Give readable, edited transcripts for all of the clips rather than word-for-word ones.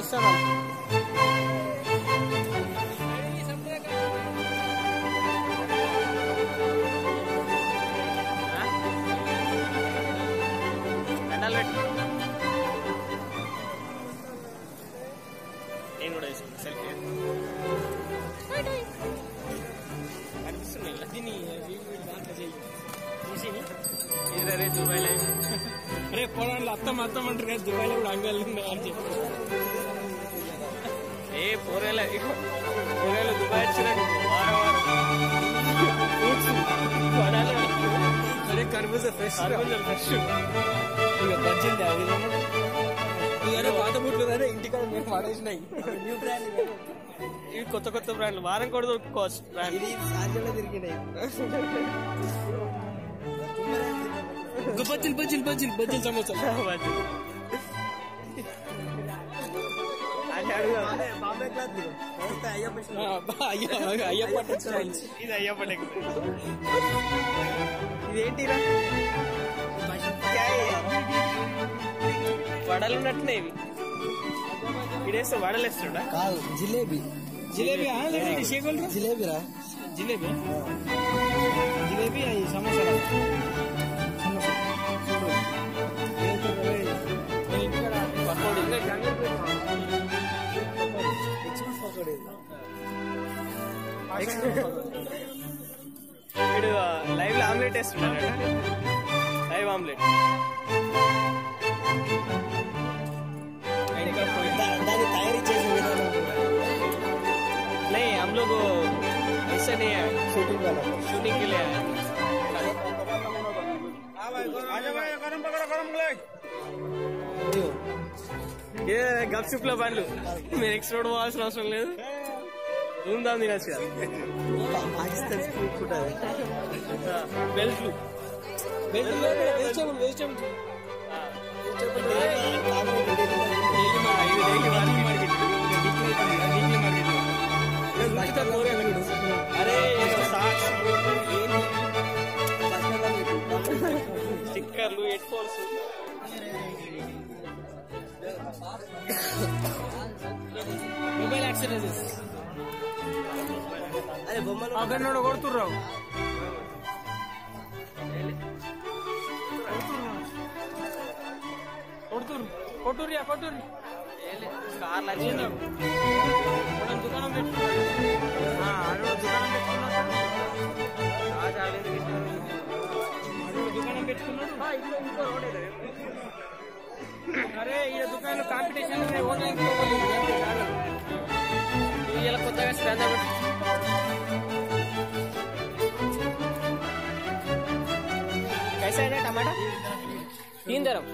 వస్తాను నేను కూడా వేసుకున్నా సెల్ఫీ కనిపిస్తున్నాయి దీన్ని దాంట్లో చేసి ఇదే దుబాయ్లో అరే పొలాల్లో అత్తం అంటారు కదా దుబాయ్లో కూడా అంగళ్ళు ఉన్నాయి అని చెప్పి ఏ పోరేలా దుబాయ్ వచ్చినాడు వారం అరే కర్బూజా ఫ్రెష్ ఇక బజ్జింది అదే పాత బుట్లు అదే ఇంటికాడ మేము వాడేసినాయి న్యూ బ్రాండ్ ఇవి కొత్త బ్రాండ్లు వారం కూడా దొరుకుకోవచ్చు బ్రాండ్ సాధ్యంలో తిరిగినాయి బజ్జిల్ సమోసా అయ్యప్ప టెక్స్టైల్స్ ఇది అయ్యప్ప టెక్స్టైల్స్ ఇదేంటిరా వడలు ఉన్నట్టునే ఇవి ఇడేస్తే వడలు వేస్తుండా కాదు జిలేబీ జిలేబీరా జిలేబీ అవి సమోసా వీడు లైవ్ లో ఆమ్లెట్ వేస్తున్నాడు లైవ్ ఆమ్లెట్ దాన్ని తయారీ చేసే విధానం नहीं हम लोग ऐसा नहीं है शूटिंग के लिए ఏ గప్చుప్ల బండ్లు మీరు ఎక్స్ట్రా పోవాల్సిన అవసరం లేదు ధూమ్ధామ్ తినచ్చు పాకిస్తాన్ స్ట్రీట్ ఫుడ్ అది వెజిటబుల్ అరే స్టిక్కర్లు హెడ్ ఫోన్స్ మొబైల్ యాక్సెసరీస్ అదే బొమ్మలు అక్కడ కొడుతుర్రావు కొట్టుర్రియా కార్లు వచ్చింది దుకాణం పెట్టుకున్నాడు దుకాణం పెట్టుకున్నాడు అరే ఈ దుకాణంలో కాంపిటీషన్ ఇలా కొత్తగా స్టాండ్ कैसा है टमाटा 3 दरम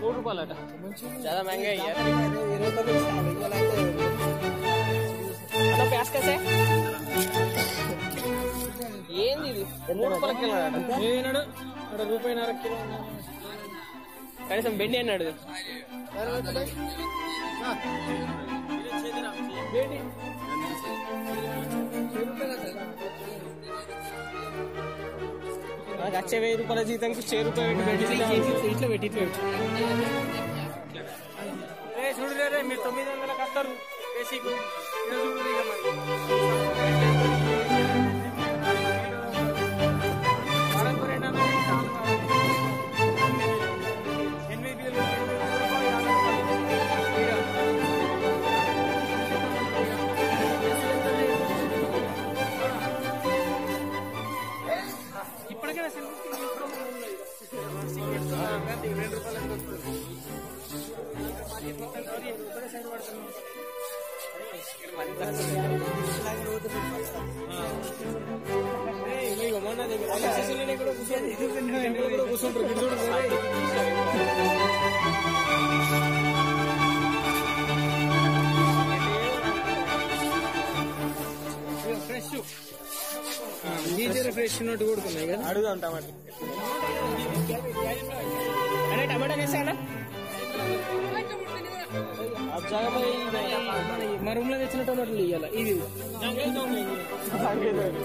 4 रुपये ज्यादा महंगा है यार तो प्याज कैसे ఏంది ఇది 3 రూపాయల కిలో ఏనాడు రూపాయిన్నర కిలో కనీసం బెండి అన్నాడు నాకు వచ్చే 1000 రూపాయల జీతంకి 6 రూపాయలు ఇట్లా పెట్టి చూడు రే మీరు 900 కస్తారు బేసిక్ ఇప్పటికైనా కూర్చుంటారు ఫ్రెష్ ఫ్రెష్ నోటు కొడుతున్నాయి కదా అడుగుదాం టమాటా అరే టమాటా వేసానా మా రూమ్ లో తెచ్చిన టమాటాలు ఇవ్వాలి ఇది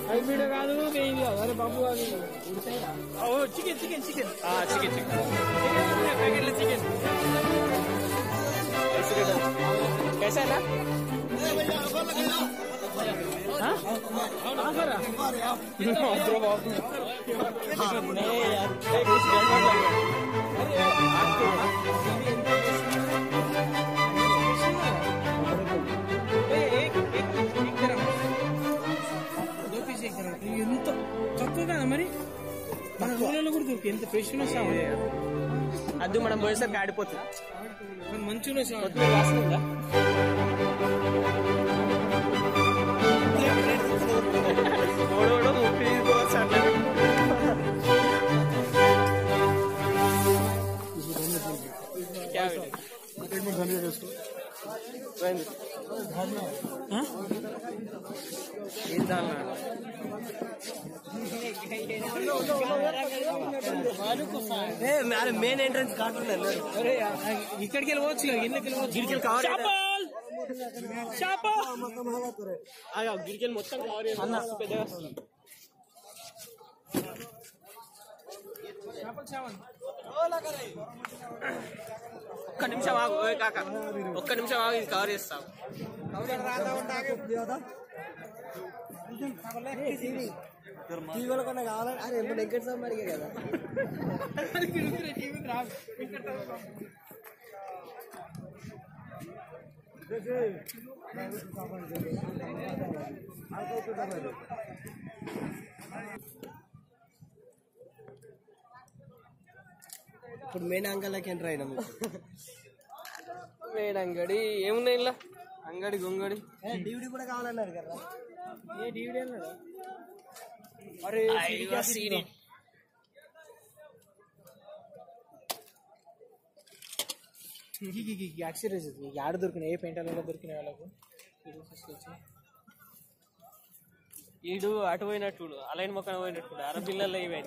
హైబ్రిడ్ కాదు ఇది అరే బాబు అది chicken chicken chicken chicken chicken ప్యాకెట్లో చికెన్ कैसा है ना नहीं यार कुछ गड़बड़ लग रहा ఎంత తక్కువ కదా మరి మన ఊళ్ళలో కూడా దొరికి ఎంత ఫ్రెష్ అది మనం పోయేసరికి ఆడిపోతుంది మంచిగా కొత్తిమీర వాసన ఉందా ఓడోడో 30 అట్లా మెయిన్ ఎంట్రన్స్ కాకుండా ఇక్కడికి వెళ్ళవచ్చు ఇళ్ళకి వెళ్ళవచ్చు గిరికెళ్ళి మొత్తం కవర్ చేసి పెద్దగా ఒక్క నిమిషం ఆగు కాక ఒక్క నిమిషం ఆగు ఇది కవర్ చేస్తాం టీవీలో కన్నా కావాలని అరే ఇప్పుడు వెంకట స్వామి అడిగే కదా ఇప్పుడు మెయిన్ అంగళ్ళకి ఎంటర్ అయినా మెయిన్ అంగడి ఏమున్నాయి ఇలా అంగడి గొంగడి డివిడి కూడా కావాలన్నారు కదా ఏ డివిడీ అన్నాడు అరే యాక్సిడెంట్ ఆడ దొరికినాయి ఏ పెయింటాలలో దొరికిన వాళ్ళకు ఈడు అటు పోయినట్టు అలైన్ మొక్కన పోయినట్టు అరబిల్లల్లో ఇవి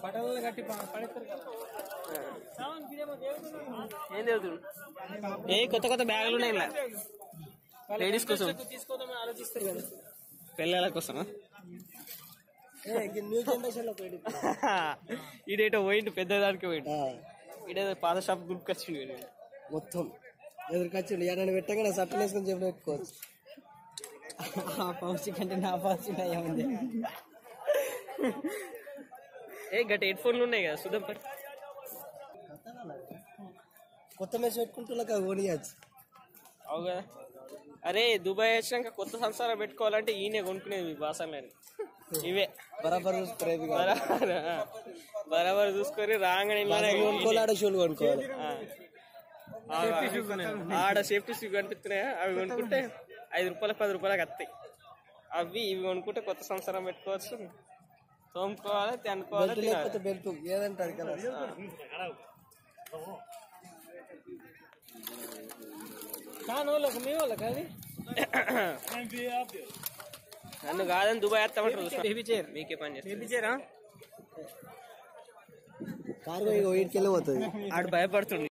బట్టలలో కట్టి పడేస్తారు ఏం చదువుతుడు ఏ కొత్త కొత్త బ్యాగులు ఉన్నాయి ఇలా లేడీస్ కోసం తీసుకోదామని ఆలోచిస్తారు కదా పిల్లల కోసమా న్యూ జనరేషన్ లో పోయి ఈడేటో పోయిండు పెద్దదానికి పోయిండు ఈడేదో పాత షాప్ గ్రూప్కి వచ్చిండు మొత్తం ఎదురుకొచ్చిండు ఎక్కడ పెట్టగానే సట్టలు వేసుకొని చెప్పి పెట్టుకోవచ్చు ఆ పౌచి కంటే నా పౌచి ఏముంది ఏ గట్టి హెడ్ ఫోన్లు ఉన్నాయి కదా సుధం కొత్త మెస్ పెట్టుకుంటున్నా కొనియచ్చు అవు కదా అరే దుబాయ్ వచ్చినాక కొత్త సంసారం పెట్టుకోవాలంటే ఈయనే కొనుక్కునేది బాసనలని ఇవే బరాబర్ చూసుకోలేదు బరాబర్ చూసుకొని రాగానే కొనుక్కోవాలి షూలు కొనుక్కోవాలి ఆడ సేఫ్టీ షూ కనిపిస్తున్నాయా అవి కొనుక్కుంటే 5 రూపాయలు 10 రూపాయలకు వస్తాయి అవి ఇవి కొనుక్కుంటే కొత్త సంసారం పెట్టుకోవచ్చు తోముకోవాలి తినుకోవాలి లేకపోతే బెల్ట్ ఏదంటారు కదా మీ వాళ్ళకి అది నన్ను కాదని దుబాయ్ వస్తామంటారు మీకే పని చేస్తారా కారు వీటికి వెళ్ళిపోతుంది ఆడు భయపడుతుంది